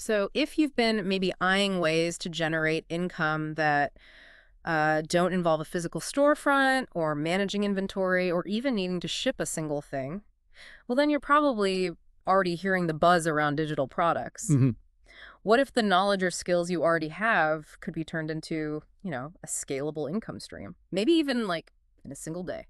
So if you've been maybe eyeing ways to generate income that don't involve a physical storefront or managing inventory or even needing to ship a single thing, well, then you're probably already hearing the buzz around digital products. hmm What if the knowledge or skills you already have could be turned into, a scalable income stream? Maybe even like in a single day.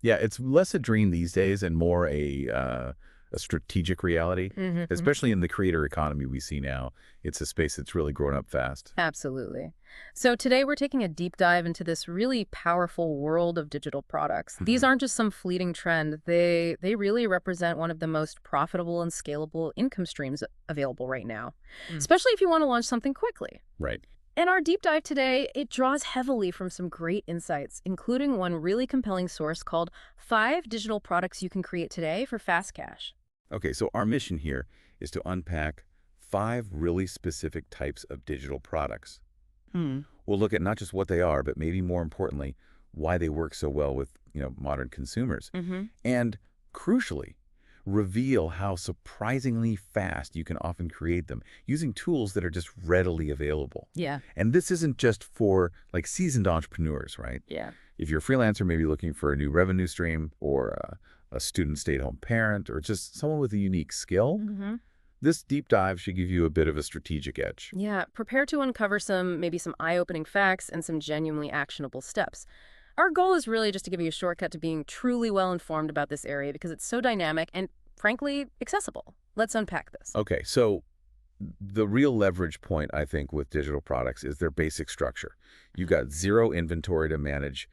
Yeah, it's less a dream these days and more a strategic reality, Hmm. especially in the creator economy we see now. It's a space that's really grown up fast. Absolutely. So today we're taking a deep dive into this really powerful world of digital products. These Mhm. aren't just some fleeting trend. They really represent one of the most profitable and scalable income streams available right now, especially if you want to launch something quickly. Right. In our deep dive today, it draws heavily from some great insights, including one really compelling source called 5 Digital Products You Can Create Today for Fast Cash. Okay, so our mission here is to unpack 5 really specific types of digital products. Hmm. We'll look at not just what they are, but maybe more importantly, why they work so well with, modern consumers. Mm-hmm. And crucially, reveal how surprisingly fast you can often create them using tools that are just readily available. Yeah. And this isn't just for like seasoned entrepreneurs, right? Yeah. If you're a freelancer, maybe looking for a new revenue stream or a student stay-at-home parent or just someone with a unique skill, Mm-hmm. this deep dive should give you a bit of a strategic edge. Yeah, prepare to uncover maybe some eye-opening facts and some genuinely actionable steps. Our goal is really just to give you a shortcut to being truly well-informed about this area because it's so dynamic and, frankly, accessible. Let's unpack this. Okay, so the real leverage point, I think, with digital products is their basic structure. You've got zero inventory to manage,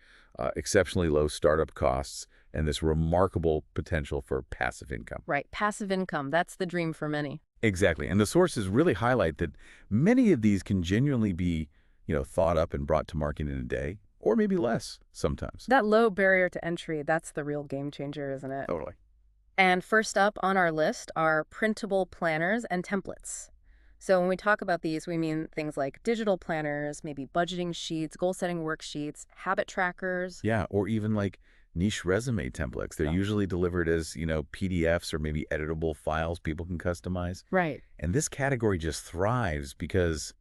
exceptionally low startup costs, and this remarkable potential for passive income. Right, passive income, that's the dream for many. Exactly. And the sources really highlight that many of these can genuinely be, thought up and brought to market in a day, or maybe less sometimes. That low barrier to entry, that's the real game changer, isn't it? Totally. And first up on our list are printable planners and templates. So when we talk about these, we mean things like digital planners, maybe budgeting sheets, goal-setting worksheets, habit trackers. Yeah, or even like niche resume templates. They're Yeah. usually delivered as, PDFs or maybe editable files people can customize. Right. And this category just thrives because,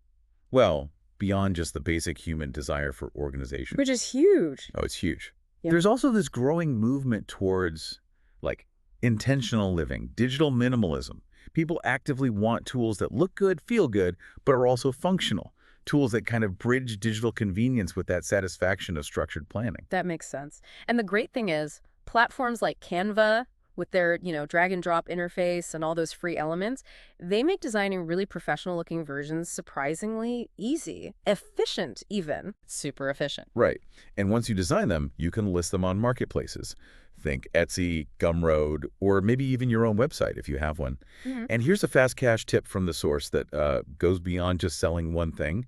well, beyond just the basic human desire for organization. Which is huge. Oh, it's huge. Yeah. There's also this growing movement towards like intentional living, digital minimalism. People actively want tools that look good, feel good, but are also functional. Tools that kind of bridge digital convenience with that satisfaction of structured planning. That makes sense. And the great thing is, platforms like Canva, with their, drag and drop interface and all those free elements, they make designing really professional looking versions surprisingly easy, efficient even. Super efficient. Right. And once you design them, you can list them on marketplaces. Think Etsy, Gumroad, or maybe even your own website if you have one. Hmm. And here's a fast cash tip from the source that goes beyond just selling one thing.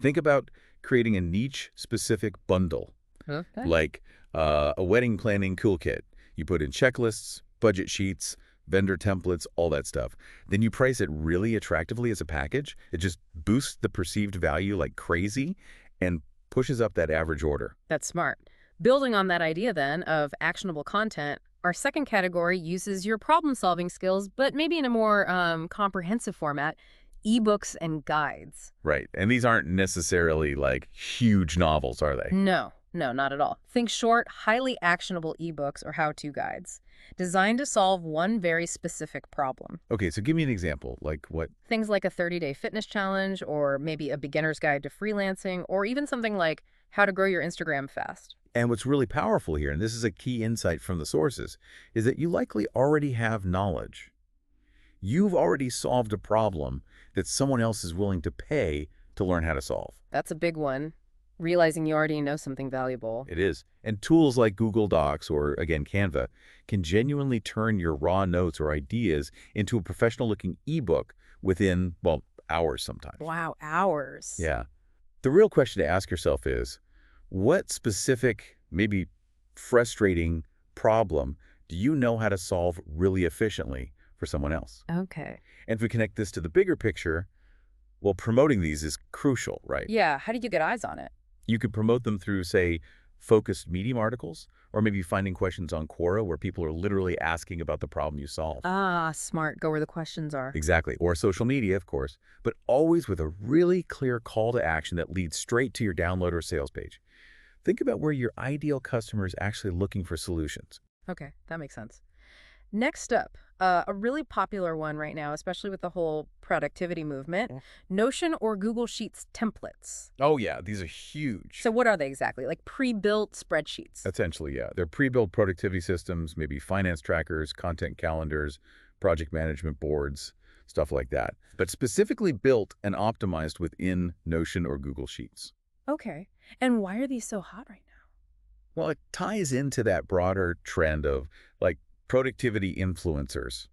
Think about creating a niche-specific bundle, Okay. like a wedding planning cool kit. You put in checklists, budget sheets, vendor templates, all that stuff. Then you price it really attractively as a package. It just boosts the perceived value like crazy and pushes up that average order. That's smart. Building on that idea then of actionable content, our second category uses your problem-solving skills, but maybe in a more comprehensive format, ebooks and guides. Right. And these aren't necessarily like huge novels, are they? No, no, not at all. Think short, highly actionable ebooks or how-to guides, designed to solve one very specific problem. Okay, so give me an example. Like what? Things like a 30-day fitness challenge, or maybe a beginner's guide to freelancing, or even something like how to grow your Instagram fast. And what's really powerful here, and this is a key insight from the sources, is that you likely already have knowledge. You've already solved a problem that someone else is willing to pay to learn how to solve. That's a big one. Realizing you already know something valuable. It is. And tools like Google Docs or, again, Canva can genuinely turn your raw notes or ideas into a professional-looking ebook within, well, hours sometimes. Wow, hours. Yeah. The real question to ask yourself is, what specific, maybe frustrating problem do you know how to solve really efficiently for someone else? Okay. And if we connect this to the bigger picture, well, promoting these is crucial, right? Yeah, how did you get eyes on it? You could promote them through, say, focused Medium articles Or maybe finding questions on Quora where people are literally asking about the problem you solve. Ah, smart. Go where the questions are. Exactly. Or social media, of course, but always with a really clear call to action that leads straight to your download or sales page. Think about where your ideal customer is actually looking for solutions. Okay, that makes sense. Next up, a really popular one right now, especially with the whole productivity movement, Notion or Google Sheets templates. Oh, yeah, these are huge. So what are they exactly? Like pre-built spreadsheets? Essentially, yeah. They're pre-built productivity systems, maybe finance trackers, content calendars, project management boards, stuff like that. But specifically built and optimized within Notion or Google Sheets. Okay. And why are these so hot right now? Well, it ties into that broader trend of like productivity influencers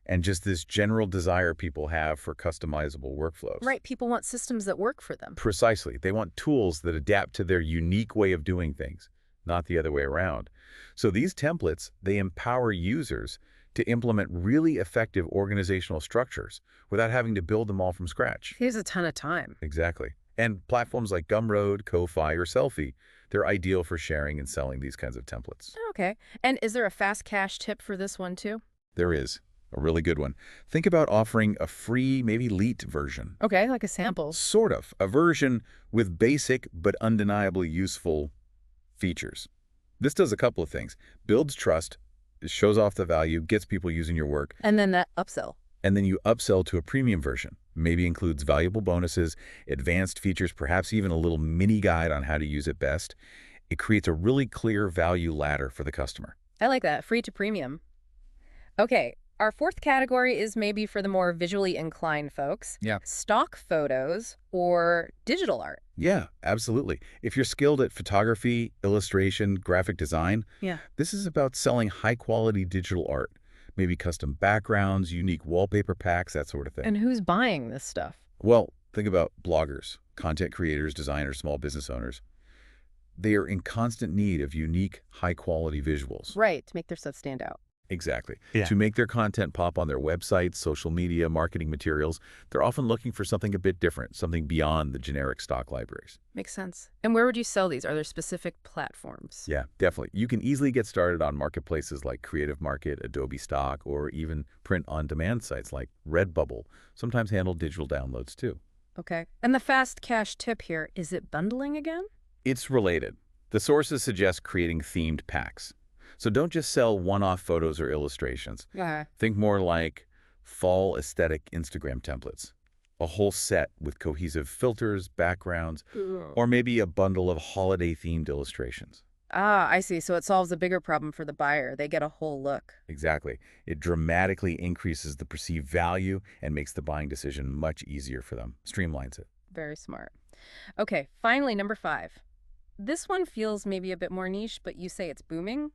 and just this general desire people have for customizable workflows. Right, people want systems that work for them. Precisely. They want tools that adapt to their unique way of doing things, not the other way around. So these templates, they empower users to implement really effective organizational structures without having to build them all from scratch. Here's a ton of time. Exactly. And platforms like Gumroad, Ko-Fi, or Selfie, they're ideal for sharing and selling these kinds of templates. Okay. And is there a fast cash tip for this one too? There is a really good one. Think about offering a free, maybe elite version. Okay, like a sample. Sort of. A version with basic but undeniably useful features. This does a couple of things. Builds trust, it shows off the value, gets people using your work, And then that upsell. and then you upsell to a premium version. Maybe includes valuable bonuses, advanced features, perhaps even a little mini guide on how to use it best. It creates a really clear value ladder for the customer. I like that. Free to premium. Okay, our fourth category is maybe for the more visually inclined folks. Yeah. Stock photos or digital art. Yeah, absolutely. If you're skilled at photography, illustration, graphic design, Yeah. this is about selling high-quality digital art. Maybe custom backgrounds, unique wallpaper packs, that sort of thing. And who's buying this stuff? Well, think about bloggers, content creators, designers, small business owners. They are in constant need of unique, high-quality visuals. Right, to make their stuff stand out. Exactly. Yeah. To make their content pop on their websites, social media, marketing materials, they're often looking for something a bit different, something beyond the generic stock libraries. Makes sense. And where would you sell these? Are there specific platforms? Yeah, definitely. You can easily get started on marketplaces like Creative Market, Adobe Stock, or even print-on-demand sites like Redbubble, sometimes handle digital downloads too. Okay. And the fast cash tip here, is it bundling again? It's related. The sources suggest creating themed packs. So don't just sell one-off photos or illustrations. Yeah. Think more like fall aesthetic Instagram templates, a whole set with cohesive filters, backgrounds, or maybe a bundle of holiday-themed illustrations. Ah, I see. So it solves a bigger problem for the buyer. They get a whole look. Exactly. It dramatically increases the perceived value and makes the buying decision much easier for them, streamlines it. Very smart. Okay, finally, number 5. This one feels maybe a bit more niche, but you say it's booming.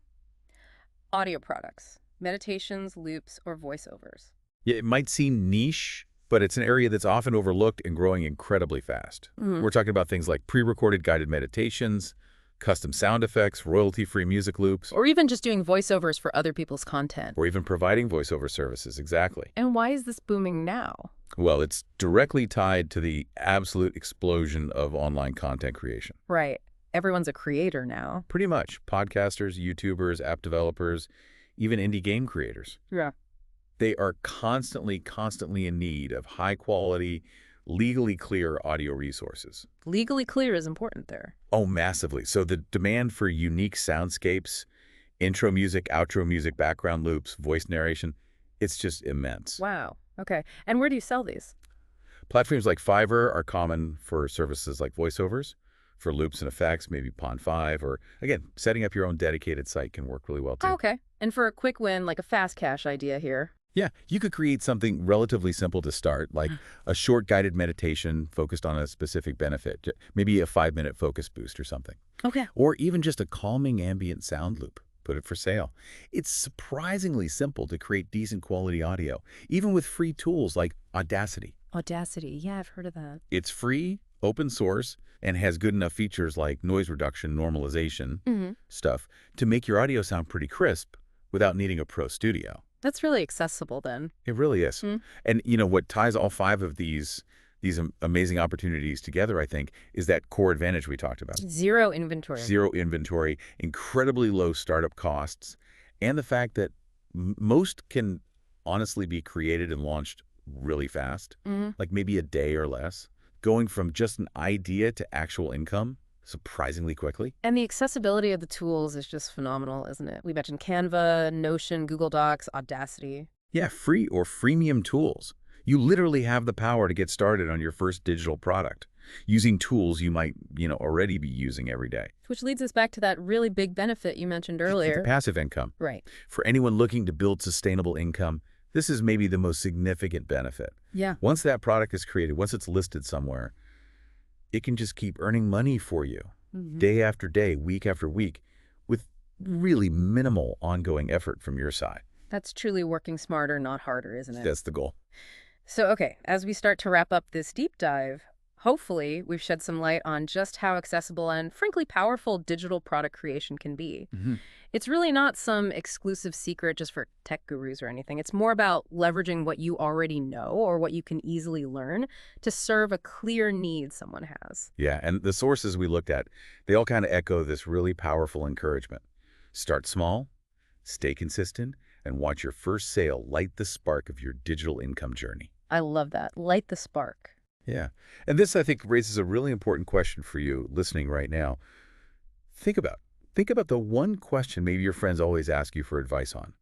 Audio products, meditations, loops, or voiceovers. Yeah, it might seem niche, but it's an area that's often overlooked and growing incredibly fast. We're talking about things like pre-recorded guided meditations, custom sound effects, royalty-free music loops, Or even just doing voiceovers for other people's content. or even providing voiceover services. Exactly. And why is this booming now? Well, it's directly tied to the absolute explosion of online content creation. Right. Everyone's a creator now. Pretty much. Podcasters, YouTubers, app developers, even indie game creators. Yeah. They are constantly in need of high-quality, legally clear audio resources. Legally clear is important there. Oh, massively. So the demand for unique soundscapes, intro music, outro music, background loops, voice narration, it's just immense. Wow. Okay. And where do you sell these? Platforms like Fiverr are common for services like voiceovers. For loops and effects, maybe Pond 5, or again, setting up your own dedicated site can work really well too. Oh, okay. And for a quick win, like a fast cash idea here. Yeah, you could create something relatively simple to start, like a short guided meditation focused on a specific benefit, maybe a 5-minute focus boost or something. Okay. Or even just a calming ambient sound loop. Put it for sale. It's surprisingly simple to create decent quality audio, even with free tools like Audacity. Audacity. Yeah, I've heard of that. It's free, open source, and has good enough features like noise reduction, normalization, stuff to make your audio sound pretty crisp without needing a pro studio. That's really accessible then. It really is. And you know what ties all 5 of these these amazing opportunities together, I think, is that core advantage we talked about. Zero inventory. Zero inventory, incredibly low startup costs, and the fact that most can honestly be created and launched really fast, Hmm. like maybe a day or less, going from just an idea to actual income surprisingly quickly. And the accessibility of the tools is just phenomenal, isn't it? We mentioned Canva, Notion, Google Docs, Audacity. Yeah, free or freemium tools. You literally have the power to get started on your first digital product using tools you might, already be using every day. Which leads us back to that really big benefit you mentioned The earlier. passive income. Right. For anyone looking to build sustainable income, this is maybe the most significant benefit. Yeah. Once that product is created, once it's listed somewhere, it can just keep earning money for you Hmm. day after day, week after week, with really minimal ongoing effort from your side. That's truly working smarter, not harder, isn't it? That's the goal. So, okay, as we start to wrap up this deep dive, hopefully we've shed some light on just how accessible and frankly powerful digital product creation can be. Hmm. It's really not some exclusive secret just for tech gurus or anything. It's more about leveraging what you already know or what you can easily learn to serve a clear need someone has. Yeah, and the sources we looked at, they all kind of echo this really powerful encouragement. Start small, stay consistent, and watch your first sale light the spark of your digital income journey. I love that. Light the spark. Yeah, and this, I think, raises a really important question for you listening right now. Think about, think about the one question maybe your friends always ask you for advice on,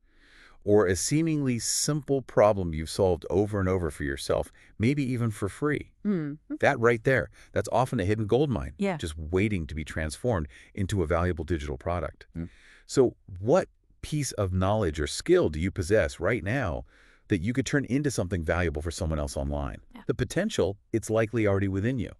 or a seemingly simple problem you've solved over and over for yourself, maybe even for free. Hmm. That right there, that's often a hidden gold mine, Yeah. just waiting to be transformed into a valuable digital product. So what piece of knowledge or skill do you possess right now that you could turn into something valuable for someone else online? Yeah. The potential, it's likely already within you.